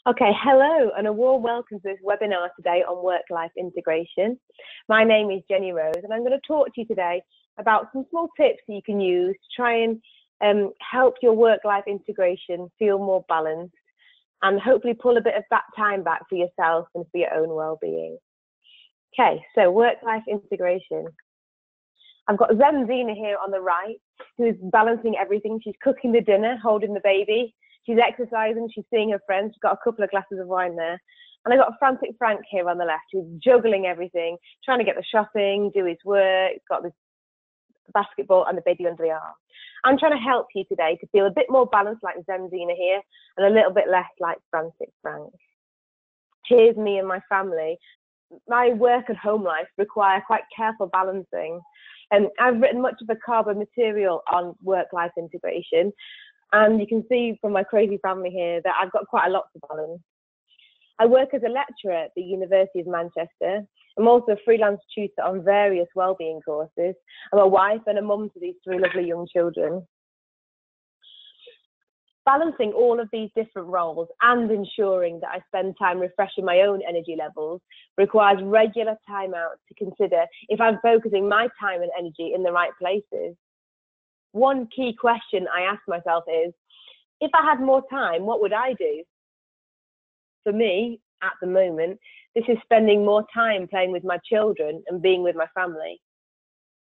Okay, hello and a warm welcome to this webinar today on work-life integration. My name is Jenny Rose and I'm going to talk to you today about some small tips that you can use to try and help your work-life integration feel more balanced and hopefully pull a bit of that time back for yourself and for your own well-being. Okay, so work-life integration. I've got Zemzina here on the right, who's balancing everything. She's cooking the dinner, holding the baby. She's exercising, she's seeing her friends, she's got a couple of glasses of wine there. And I've got Frantic Frank here on the left, who's juggling everything, trying to get the shopping, do his work, got the basketball and the baby under the arm. I'm trying to help you today to feel a bit more balanced like Zemzina here, and a little bit less like Frantic Frank. Here's me and my family. My work and home life require quite careful balancing. And I've written much of the carbon material on work-life integration. And you can see from my crazy family here that I've got quite a lot to balance. I work as a lecturer at the University of Manchester. I'm also a freelance tutor on various wellbeing courses. I'm a wife and a mum to these three lovely young children. Balancing all of these different roles and ensuring that I spend time refreshing my own energy levels requires regular time out to consider if I'm focusing my time and energy in the right places. One key question I ask myself is, if I had more time, what would I do? For me, at the moment, this is spending more time playing with my children and being with my family.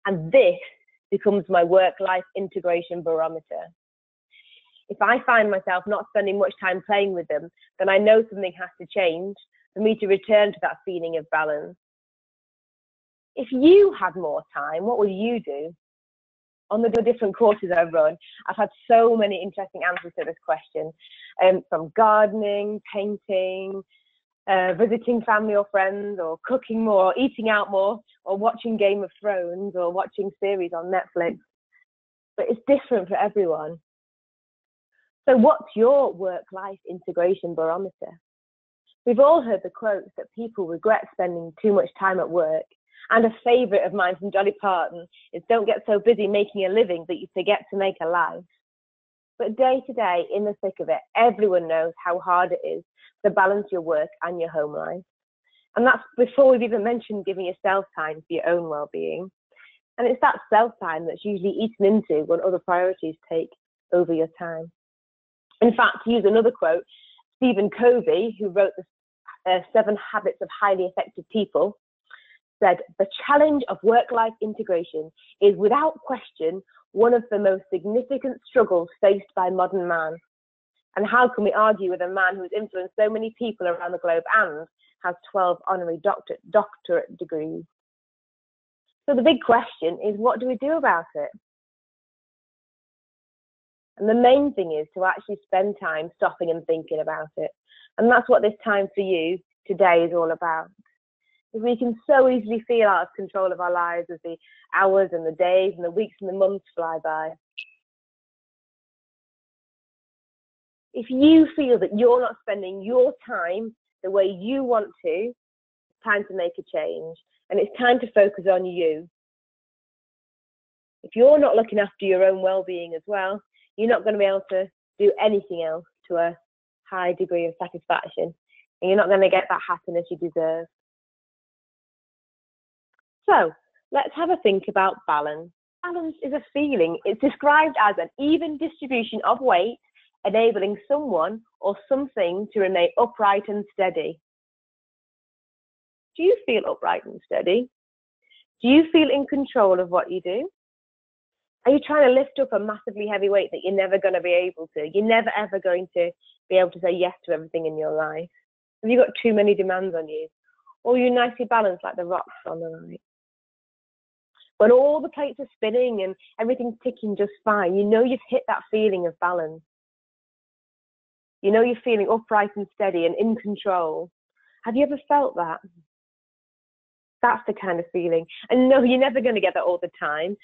And this becomes my work-life integration barometer. If I find myself not spending much time playing with them, then I know something has to change for me to return to that feeling of balance. If you had more time, what would you do? On the different courses I've run, I've had so many interesting answers to this question, from gardening, painting, visiting family or friends, or cooking more, or eating out more, or watching Game of Thrones, or watching series on Netflix. But it's different for everyone. So what's your work-life integration barometer? We've all heard the quotes that people regret spending too much time at work. And a favourite of mine from Dolly Parton is, don't get so busy making a living that you forget to make a life. But day to day, in the thick of it, everyone knows how hard it is to balance your work and your home life. And that's before we've even mentioned giving yourself time for your own well-being. And it's that self-time that's usually eaten into when other priorities take over your time. In fact, to use another quote, Stephen Covey, who wrote the 7 Habits of Highly Effective People, said, the challenge of work-life integration is without question one of the most significant struggles faced by modern man. And how can we argue with a man who has influenced so many people around the globe and has 12 honorary doctorate degrees? So the big question is, what do we do about it? And the main thing is to actually spend time stopping and thinking about it. And that's what this time for you today is all about. We can so easily feel out of control of our lives as the hours and the days and the weeks and the months fly by. If you feel that you're not spending your time the way you want to, it's time to make a change, and it's time to focus on you. If you're not looking after your own well-being as well, you're not going to be able to do anything else to a high degree of satisfaction, and you're not going to get that happiness you deserve. So let's have a think about balance. Balance is a feeling. It's described as an even distribution of weight, enabling someone or something to remain upright and steady. Do you feel upright and steady? Do you feel in control of what you do? Are you trying to lift up a massively heavy weight that you're never going to be able to? You're never ever going to be able to say yes to everything in your life. Have you got too many demands on you? Or are you nicely balanced like the rocks on the right? When all the plates are spinning and everything's ticking just fine, you know you've hit that feeling of balance. You know you're feeling upright and steady and in control. Have you ever felt that? That's the kind of feeling. And no, you're never going to get that all the time.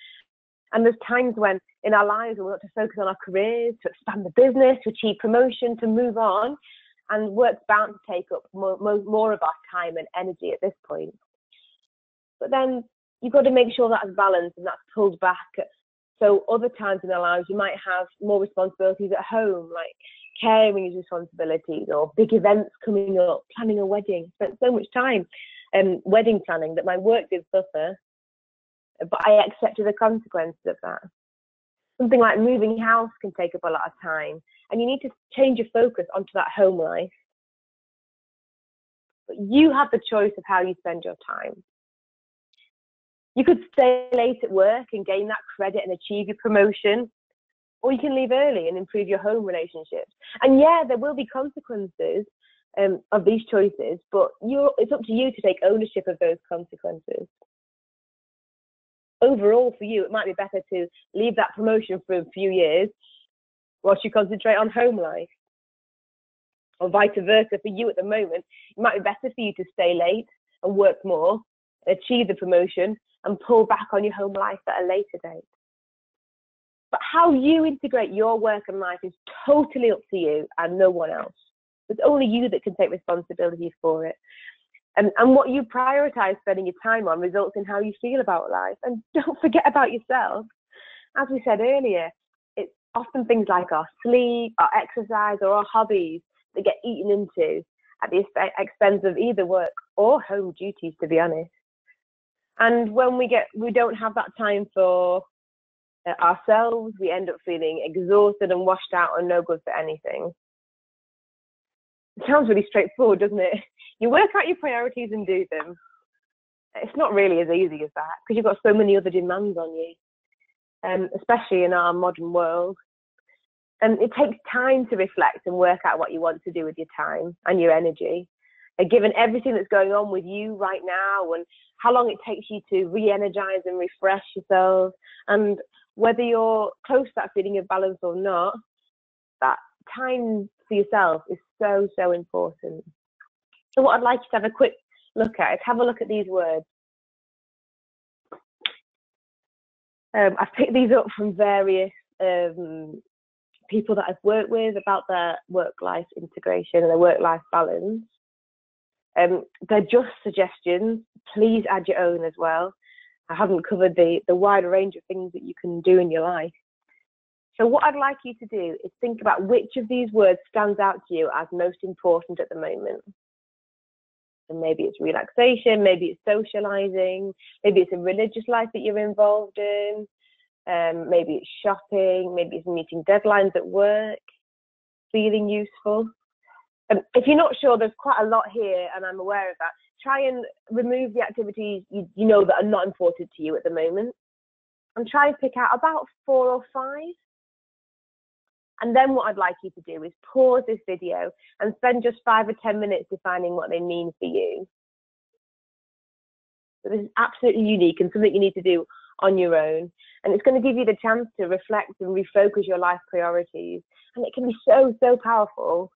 And there's times when in our lives we want to focus on our careers, to expand the business, to achieve promotion, to move on. And work's bound to take up more of our time and energy at this point. But then you've got to make sure that's balanced and that's pulled back. So other times in our lives, you might have more responsibilities at home, like caring is responsibilities, or big events coming up, planning a wedding. Spent so much time wedding planning that my work did suffer, but I accepted the consequences of that. Something like moving house can take up a lot of time, and you need to change your focus onto that home life. But you have the choice of how you spend your time. You could stay late at work and gain that credit and achieve your promotion, or you can leave early and improve your home relationships. And yeah, there will be consequences of these choices, but it's up to you to take ownership of those consequences. Overall, for you, it might be better to leave that promotion for a few years whilst you concentrate on home life. Or vice versa, for you at the moment, it might be better for you to stay late and work more, achieve the promotion, and pull back on your home life at a later date. But how you integrate your work and life is totally up to you and no one else. It's only you that can take responsibility for it. And what you prioritize spending your time on results in how you feel about life. And don't forget about yourself. As we said earlier, it's often things like our sleep, our exercise, or our hobbies that get eaten into at the expense of either work or home duties, to be honest. And when we don't have that time for ourselves, we end up feeling exhausted and washed out and no good for anything. It sounds really straightforward, doesn't it? You work out your priorities and do them. It's not really as easy as that, because you've got so many other demands on you, especially in our modern world. And it takes time to reflect and work out what you want to do with your time and your energy. And given everything that's going on with you right now, and how long it takes you to re-energize and refresh yourself, and whether you're close to that feeling of balance or not, that time for yourself is so, so important. So what I'd like you to have a quick look at is have a look at these words. I've picked these up from various people that I've worked with about their work-life integration and their work-life balance. They're just suggestions. Please add your own as well. I haven't covered the wider range of things that you can do in your life. So what I'd like you to do is think about which of these words stands out to you as most important at the moment. And maybe it's relaxation, maybe it's socializing, maybe it's a religious life that you're involved in, maybe it's shopping, maybe it's meeting deadlines at work, feeling useful. If you're not sure, there's quite a lot here, and I'm aware of that. Try and remove the activities you know that are not important to you at the moment, and try and pick out about 4 or 5. And then what I'd like you to do is pause this video and spend just 5 or 10 minutes defining what they mean for you. So this is absolutely unique and something you need to do on your own. And it's going to give you the chance to reflect and refocus your life priorities. And it can be so, so powerful.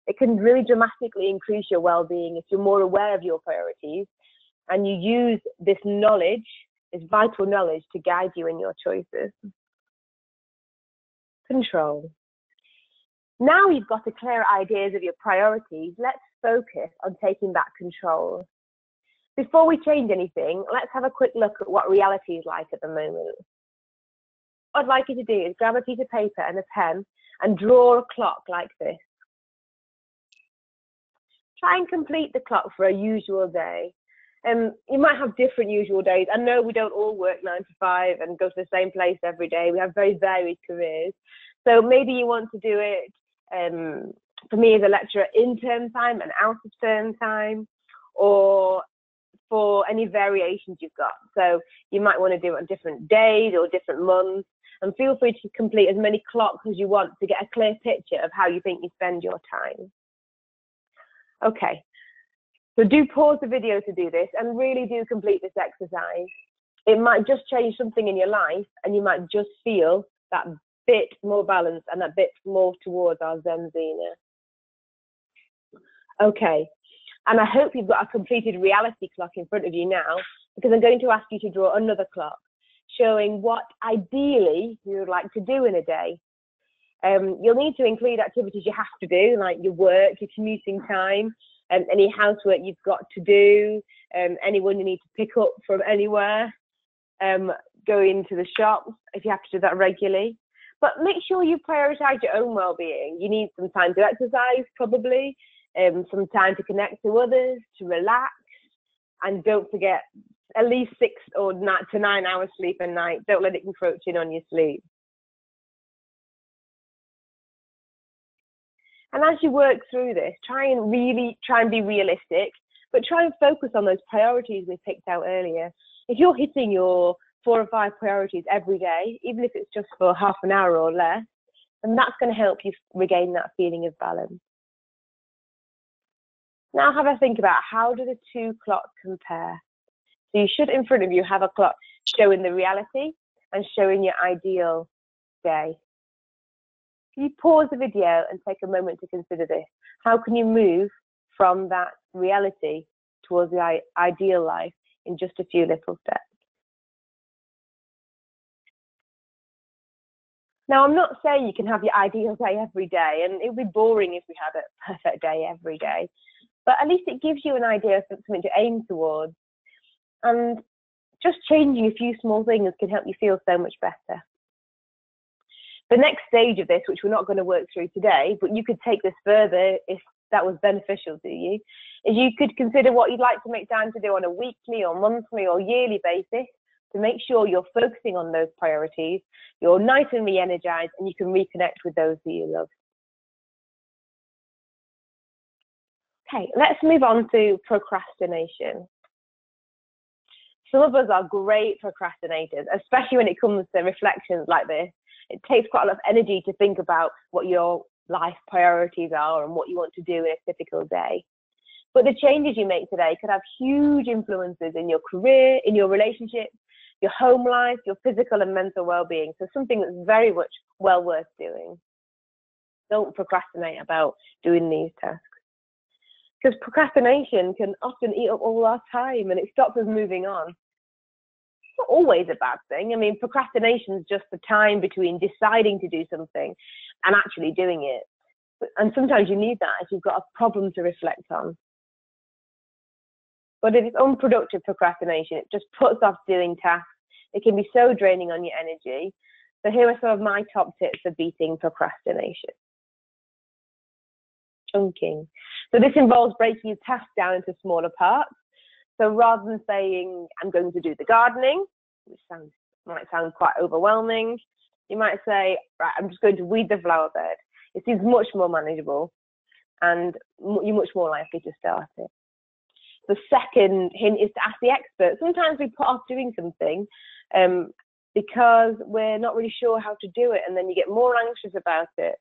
It can really dramatically increase your well-being if you're more aware of your priorities and you use this knowledge, this vital knowledge, to guide you in your choices. Control. Now you've got a clear ideas of your priorities, let's focus on taking back control. Before we change anything, let's have a quick look at what reality is like at the moment. What I'd like you to do is grab a piece of paper and a pen and draw a clock like this. Try and complete the clock for a usual day. You might have different usual days. I know we don't all work 9 to 5 and go to the same place every day. We have very varied careers. So maybe you want to do it, for me as a lecturer, in term time and out of term time, or for any variations you've got. So you might want to do it on different days or different months, and feel free to complete as many clocks as you want to get a clear picture of how you think you spend your time. Okay, so do pause the video to do this and really do complete this exercise. It might just change something in your life, and you might just feel that bit more balance and that bit more towards our Zen Zena. Okay, and I hope you've got a completed reality clock in front of you now, because I'm going to ask you to draw another clock showing what ideally you would like to do in a day. You'll need to include activities you have to do, like your work, your commuting time, any housework you've got to do, anyone you need to pick up from anywhere, going to the shops if you have to do that regularly. But make sure you prioritize your own well-being. You need some time to exercise, probably, some time to connect to others, to relax, and don't forget at least 6 or 9 hours sleep a night. Don't let it encroach in on your sleep. And as you work through this, try and be realistic, but try and focus on those priorities we picked out earlier. If you're hitting your 4 or 5 priorities every day, even if it's just for half an hour or less, then that's going to help you regain that feeling of balance. Now have a think about, how do the 2 clocks compare? So you should, in front of you, have a clock showing the reality and showing your ideal day. Can you pause the video and take a moment to consider this? How can you move from that reality towards the ideal life in just a few little steps? Now, I'm not saying you can have your ideal day every day, and it would be boring if we had a perfect day every day, but at least it gives you an idea of something to aim towards. And just changing a few small things can help you feel so much better. The next stage of this, which we're not going to work through today, but you could take this further if that was beneficial to you, is you could consider what you'd like to make time to do on a weekly or monthly or yearly basis to make sure you're focusing on those priorities, you're nice and re-energized, and you can reconnect with those that you love. Okay, let's move on to procrastination. Some of us are great procrastinators, especially when it comes to reflections like this. It takes quite a lot of energy to think about what your life priorities are and what you want to do in a typical day. But the changes you make today could have huge influences in your career, in your relationships, your home life, your physical and mental well-being. So something that's very much well worth doing. Don't procrastinate about doing these tasks. Because procrastination can often eat up all our time and it stops us moving on. It's not always a bad thing. I mean, procrastination is just the time between deciding to do something and actually doing it. And sometimes you need that if you've got a problem to reflect on. But if it's unproductive procrastination, it just puts off doing tasks. It can be so draining on your energy. So here are some of my top tips for beating procrastination. Chunking. So this involves breaking your task down into smaller parts. So rather than saying, I'm going to do the gardening, which might sound quite overwhelming, you might say, right, I'm just going to weed the flower bed. It seems much more manageable and you're much more likely to start it. The second hint is to ask the expert. Sometimes we put off doing something because we're not really sure how to do it, and then you get more anxious about it.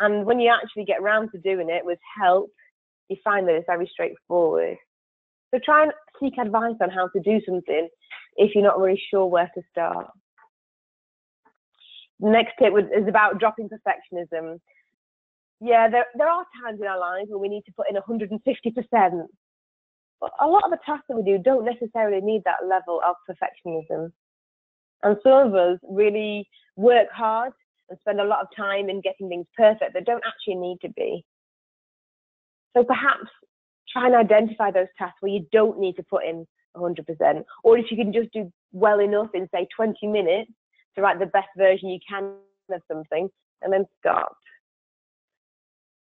And when you actually get around to doing it with help, you find that it's very straightforward. So try and seek advice on how to do something if you're not really sure where to start. The next tip is about dropping perfectionism. Yeah, there are times in our lives where we need to put in 150%. But a lot of the tasks that we do don't necessarily need that level of perfectionism. And some of us really work hard and spend a lot of time in getting things perfect that don't actually need to be. So perhaps try and identify those tasks where you don't need to put in 100%, or if you can just do well enough in, say, 20 minutes to write the best version you can of something, and then start.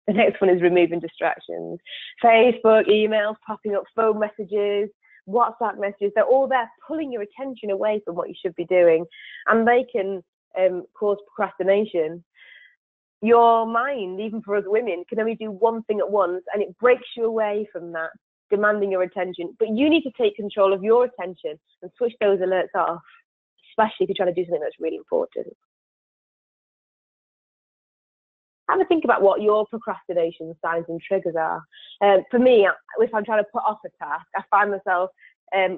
The next one is removing distractions. Facebook, emails, popping up phone messages, WhatsApp messages, they're all there pulling your attention away from what you should be doing, and they can cause procrastination. Your mind, even for us women, can only do one thing at once, and it breaks you away from that, demanding your attention. But you need to take control of your attention and switch those alerts off, especially if you're trying to do something that's really important. Have a think about what your procrastination signs and triggers are. For me, if I'm trying to put off a task, I find myself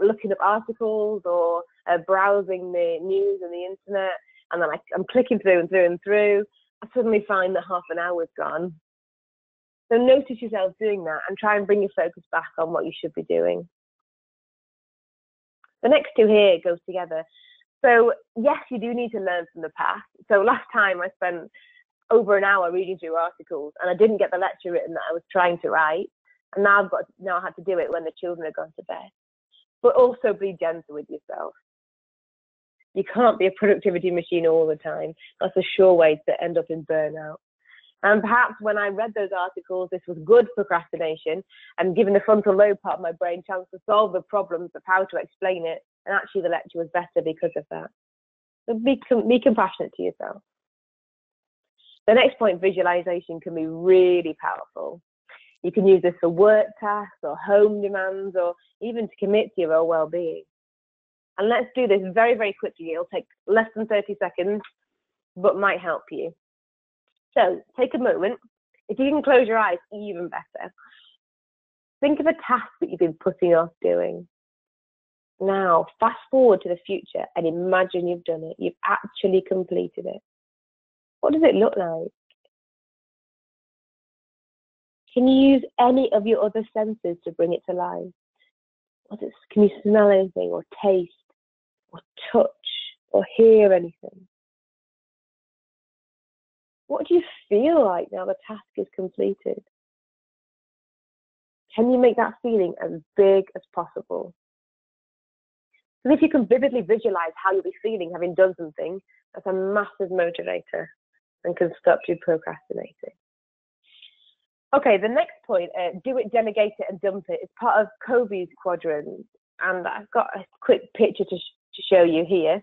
looking up articles or browsing the news and the internet, and then I'm clicking through and through and through. I suddenly find that half an hour's gone. So notice yourself doing that and try and bring your focus back on what you should be doing. The next two here go together. So yes, you do need to learn from the past. So last time I spent over an hour reading through articles and I didn't get the lecture written that I was trying to write. And now I had to do it when the children are gone to bed. But also be gentle with yourself. You can't be a productivity machine all the time. That's a sure way to end up in burnout. And perhaps when I read those articles, this was good procrastination and given the frontal lobe part of my brain chance to solve the problems of how to explain it. And actually the lecture was better because of that. So be compassionate to yourself. The next point, visualization, can be really powerful. You can use this for work tasks or home demands or even to commit to your own well-being. And let's do this very, very quickly. It'll take less than 30 seconds, but might help you. So take a moment. If you can close your eyes, even better. Think of a task that you've been putting off doing. Now, fast forward to the future and imagine you've done it. You've actually completed it. What does it look like? Can you use any of your other senses to bring it to life? Can you smell anything or taste or touch or hear anything? What do you feel like now the task is completed? Can you make that feeling as big as possible? And if you can vividly visualize how you'll be feeling having done something, that's a massive motivator and can stop you procrastinating. Okay, the next point, do it, delegate it, and dump it, is part of Covey's quadrant. And I've got a quick picture to show you here.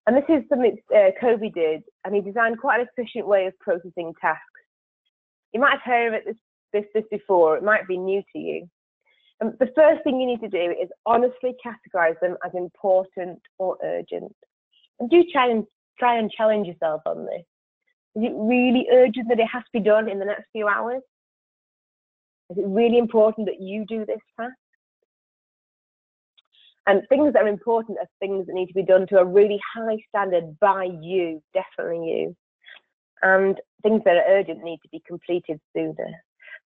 And this is something Covey did, and he designed quite an efficient way of processing tasks. You might have heard of this before. It might be new to you. And the first thing you need to do is honestly categorize them as important or urgent. And do try and challenge yourself on this. Is it really urgent that it has to be done in the next few hours? Is it really important that you do this task? And things that are important are things that need to be done to a really high standard by you, definitely you. And things that are urgent need to be completed sooner.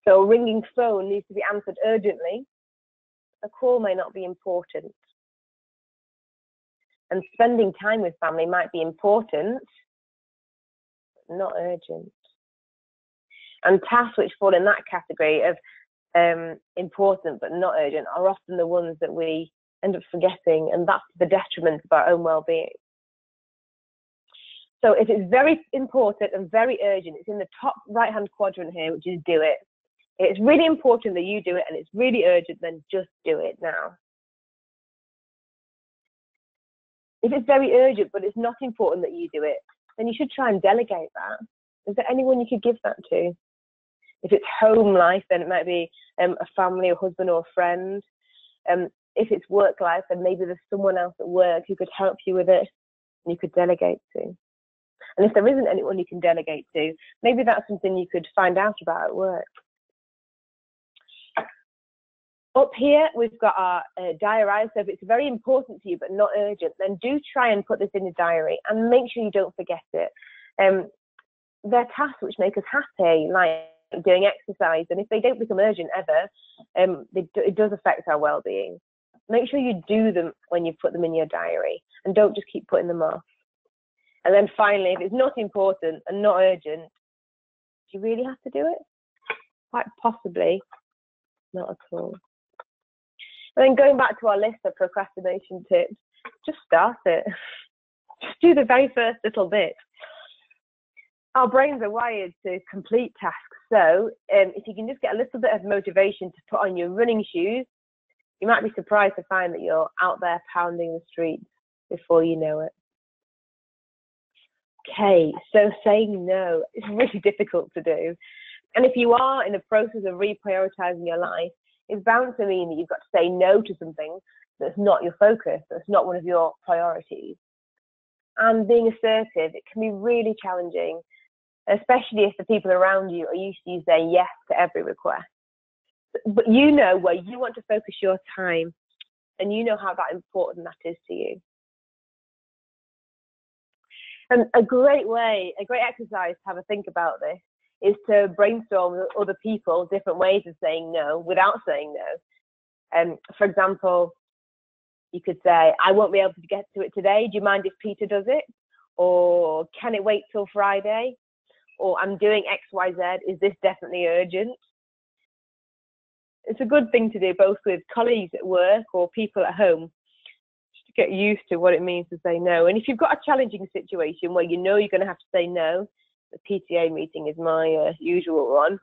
So a ringing phone needs to be answered urgently. A call may not be important. And spending time with family might be important, but not urgent. And tasks which fall in that category of important but not urgent are often the ones that we end up forgetting, and that's the detriment of our own well-being. So if it's very important and very urgent, it's in the top right-hand quadrant here, which is do it. It's really important that you do it, and it's really urgent, then just do it now. If it's very urgent, but it's not important that you do it, then you should try and delegate that. Is there anyone you could give that to? If it's home life, then it might be a family, a husband or a friend. If it's work life, then maybe there's someone else at work who could help you with it and you could delegate to. And if there isn't anyone you can delegate to, maybe that's something you could find out about at work. Up here, we've got our diary. So if it's very important to you but not urgent, then do try and put this in your diary and make sure you don't forget it. They're tasks which make us happy, like doing exercise, and if they don't become urgent ever, it does affect our well-being. Make sure you do them when you put them in your diary, and don't just keep putting them off. And then finally, if it's not important and not urgent, do you really have to do it? Quite possibly not at all. And then going back to our list of procrastination tips, just start it. Just do the very first little bit. Our brains are wired to complete tasks. So if you can just get a little bit of motivation to put on your running shoes, you might be surprised to find that you're out there pounding the streets before you know it. Okay, so saying no is really difficult to do. And if you are in the process of reprioritizing your life, it's bound to mean that you've got to say no to something that's not your focus, that's not one of your priorities. And being assertive, it can be really challenging, especially if the people around you are used to you saying yes to every request. But you know where you want to focus your time, and you know how that important that is to you. And a great exercise to have a think about this is to brainstorm with other people different ways of saying no without saying no. For example, you could say, I won't be able to get to it today. Do you mind if Peter does it? Or can it wait till Friday? Or I'm doing X, Y, Z. Is this definitely urgent? It's a good thing to do both with colleagues at work or people at home, just to get used to what it means to say no. And if you've got a challenging situation where you know you're going to have to say no, the PTA meeting is my usual one,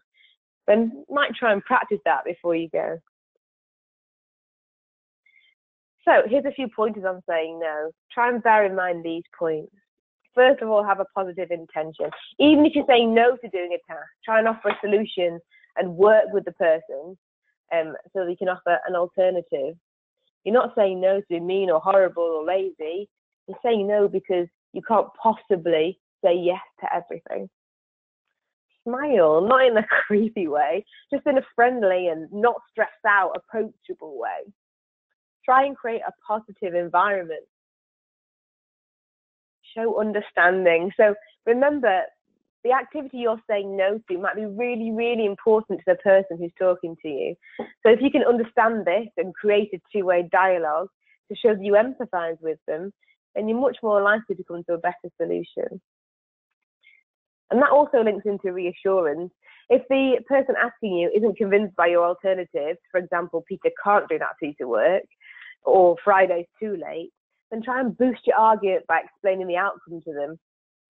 then you might try and practice that before you go. So here's a few pointers on saying no. Try and bear in mind these points. First of all, have a positive intention. Even if you're saying no to doing a task, try and offer a solution and work with the person so that you can offer an alternative. You're not saying no to be mean or horrible or lazy. You're saying no because you can't possibly say yes to everything. Smile, not in a creepy way, just in a friendly and not stressed out, approachable way. Try and create a positive environment. Show understanding. So remember, the activity you're saying no to might be really, really important to the person who's talking to you. So if you can understand this and create a two-way dialogue to show that you empathize with them, then you're much more likely to come to a better solution. And that also links into reassurance. If the person asking you isn't convinced by your alternatives, for example, Peter can't do that piece of work, or Friday's too late, then try and boost your argument by explaining the outcome to them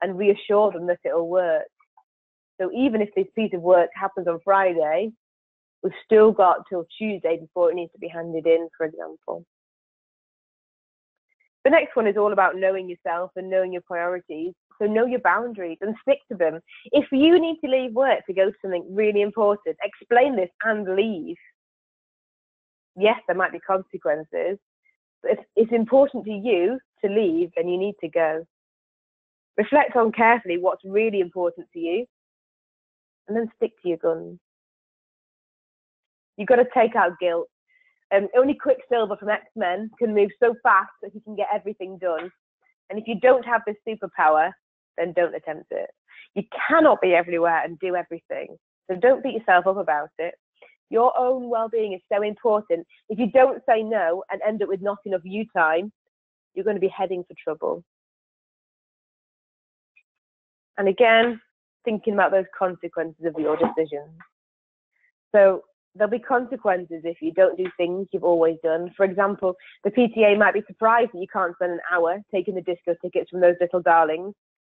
and reassure them that it'll work. So even if this piece of work happens on Friday, we've still got till Tuesday before it needs to be handed in, for example. The next one is all about knowing yourself and knowing your priorities. So know your boundaries and stick to them. If you need to leave work to go to something really important, explain this and leave. Yes, there might be consequences, but if it's important to you to leave, then you need to go. Reflect on carefully what's really important to you, and then stick to your guns. You've got to take out guilt. Only Quicksilver from X-Men can move so fast that he can get everything done. And if you don't have this superpower, then don't attempt it. You cannot be everywhere and do everything. So don't beat yourself up about it. Your own well-being is so important. If you don't say no and end up with not enough you time, you're going to be heading for trouble. And again, thinking about those consequences of your decisions. So there'll be consequences if you don't do things you've always done. For example, the PTA might be surprised that you can't spend an hour taking the disco tickets from those little darlings,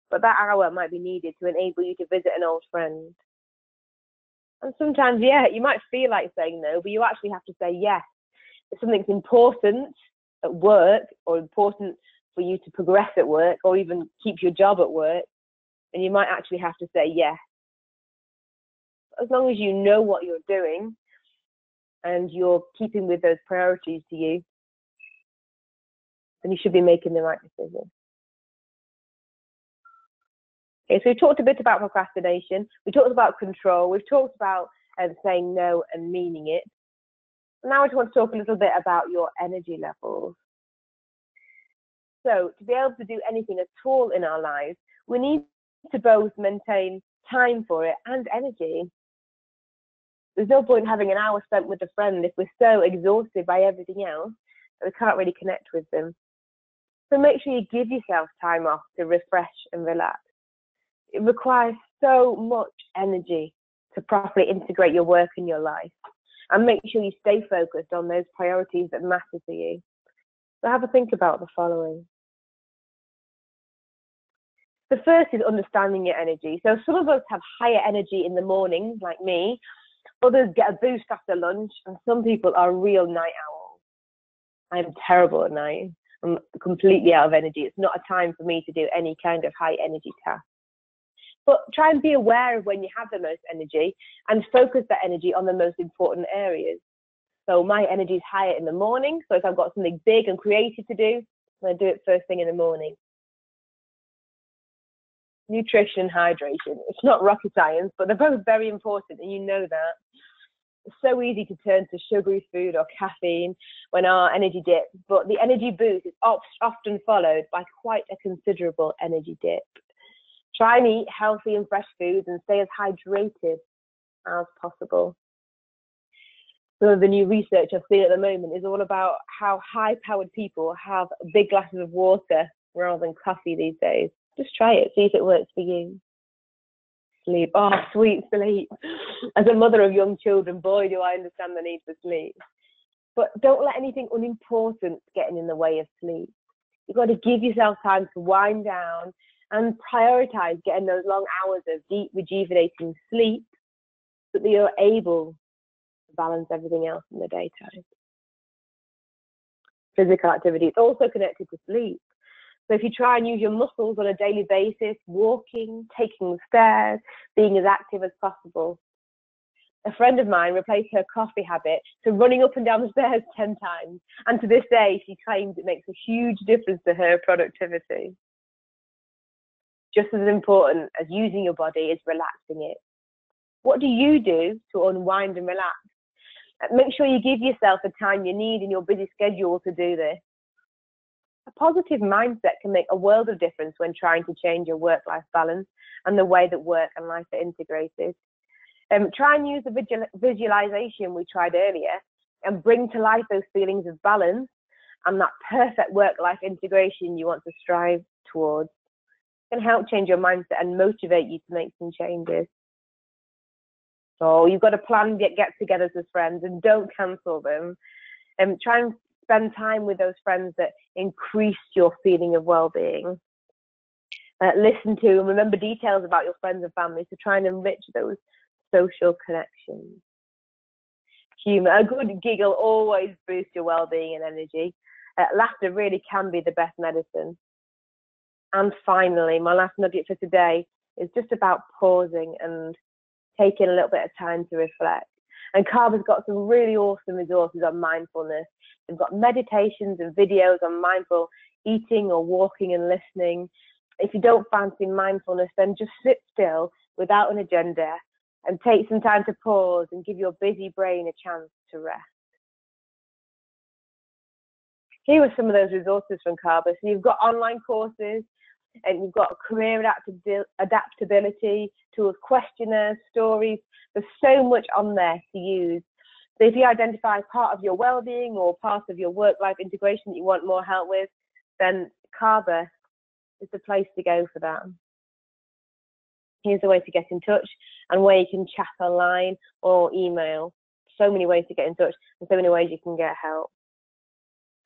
but that hour might be needed to enable you to visit an old friend. And sometimes, yeah, you might feel like saying no, but you actually have to say yes. If something's important at work or important for you to progress at work or even keep your job at work, then you might actually have to say yes. As long as you know what you're doing and you're keeping with those priorities to you, then you should be making the right decision. Okay, so we talked a bit about procrastination, we talked about control, we've talked about saying no and meaning it. Now I just want to talk a little bit about your energy levels. So to be able to do anything at all in our lives, we need to both maintain time for it and energy. There's no point having an hour spent with a friend if we're so exhausted by everything else that we can't really connect with them. So make sure you give yourself time off to refresh and relax. It requires so much energy to properly integrate your work in your life. And make sure you stay focused on those priorities that matter to you. So have a think about the following. The first is understanding your energy. So some of us have higher energy in the morning, like me. Others get a boost after lunch, and some people are real night owls. I'm terrible at night. I'm completely out of energy. It's not a time for me to do any kind of high energy task. But try and be aware of when you have the most energy and focus that energy on the most important areas. So my energy is higher in the morning. So if I've got something big and creative to do, I'm going to do it first thing in the morning. Nutrition and hydration. It's not rocket science, but they're both very important, and you know that. It's so easy to turn to sugary food or caffeine when our energy dips, but the energy boost is often followed by quite a considerable energy dip. Try and eat healthy and fresh foods and stay as hydrated as possible. Some of the new research I've seen at the moment is all about how high-powered people have big glasses of water rather than coffee these days. Just try it, see if it works for you. Sleep, oh, sweet sleep. As a mother of young children, boy, do I understand the need for sleep. But don't let anything unimportant get in the way of sleep. You've got to give yourself time to wind down and prioritize getting those long hours of deep, rejuvenating sleep so that you're able to balance everything else in the daytime. Physical activity, it's also connected to sleep. So if you try and use your muscles on a daily basis, walking, taking the stairs, being as active as possible. A friend of mine replaced her coffee habit to running up and down the stairs 10 times. And to this day, she claims it makes a huge difference to her productivity. Just as important as using your body is relaxing it. What do you do to unwind and relax? Make sure you give yourself the time you need in your busy schedule to do this. A positive mindset can make a world of difference when trying to change your work-life balance and the way that work and life are integrated. Try and use the visualization we tried earlier and bring to life those feelings of balance and that perfect work-life integration you want to strive towards. It can help change your mindset and motivate you to make some changes. So you've got to plan get-togethers with friends and don't cancel them. Try and spend time with those friends that increase your feeling of well-being. Listen to and remember details about your friends and family to try and enrich those social connections. Humour, a good giggle always boosts your well-being and energy. Laughter really can be the best medicine. And finally, my last nugget for today is just about pausing and taking a little bit of time to reflect. And Carver's got some really awesome resources on mindfulness. They've got meditations and videos on mindful eating or walking and listening. If you don't fancy mindfulness, then just sit still without an agenda and take some time to pause and give your busy brain a chance to rest. Here are some of those resources from Carver. So you've got online courses, and you've got career adaptability, tools, questionnaires, stories. There's so much on there to use. So if you identify part of your well-being or part of your work-life integration that you want more help with, then Carver is the place to go for that. Here's a way to get in touch and where you can chat online or email. So many ways to get in touch and so many ways you can get help.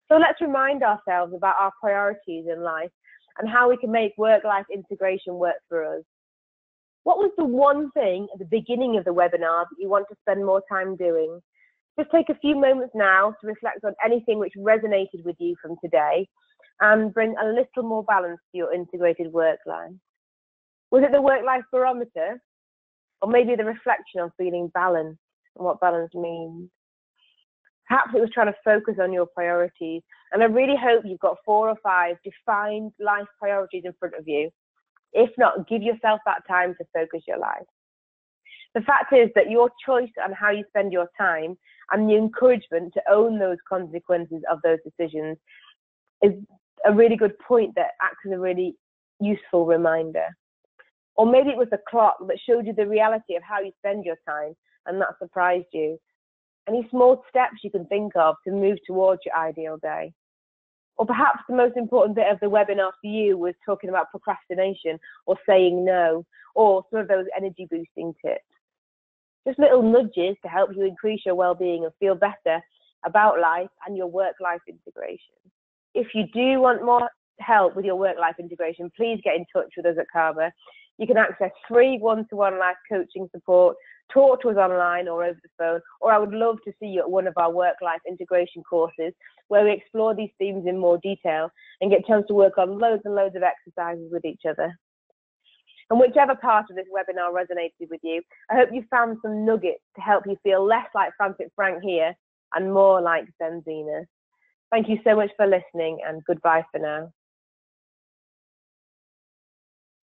So let's remind ourselves about our priorities in life and how we can make work-life integration work for us. What was the one thing at the beginning of the webinar that you want to spend more time doing? Just take a few moments now to reflect on anything which resonated with you from today and bring a little more balance to your integrated work life. Was it the work-life barometer? Or maybe the reflection on feeling balanced and what balance means? Perhaps it was trying to focus on your priorities. And I really hope you've got 4 or 5 defined life priorities in front of you. If not, give yourself that time to focus your life. The fact is that your choice on how you spend your time and the encouragement to own those consequences of those decisions is a really good point that acts as a really useful reminder. Or maybe it was the clock that showed you the reality of how you spend your time and that surprised you. Any small steps you can think of to move towards your ideal day. Or perhaps the most important bit of the webinar for you was talking about procrastination or saying no, or some of those energy boosting tips. Just little nudges to help you increase your well-being and feel better about life and your work-life integration. If you do want more help with your work-life integration, please get in touch with us at Carver. You can access free one-to-one life coaching support, talk to us online or over the phone, or I would love to see you at one of our work-life integration courses where we explore these themes in more detail and get a chance to work on loads and loads of exercises with each other. And whichever part of this webinar resonated with you, I hope you found some nuggets to help you feel less like Frantic Frank here and more like Zenzina. Thank you so much for listening and goodbye for now.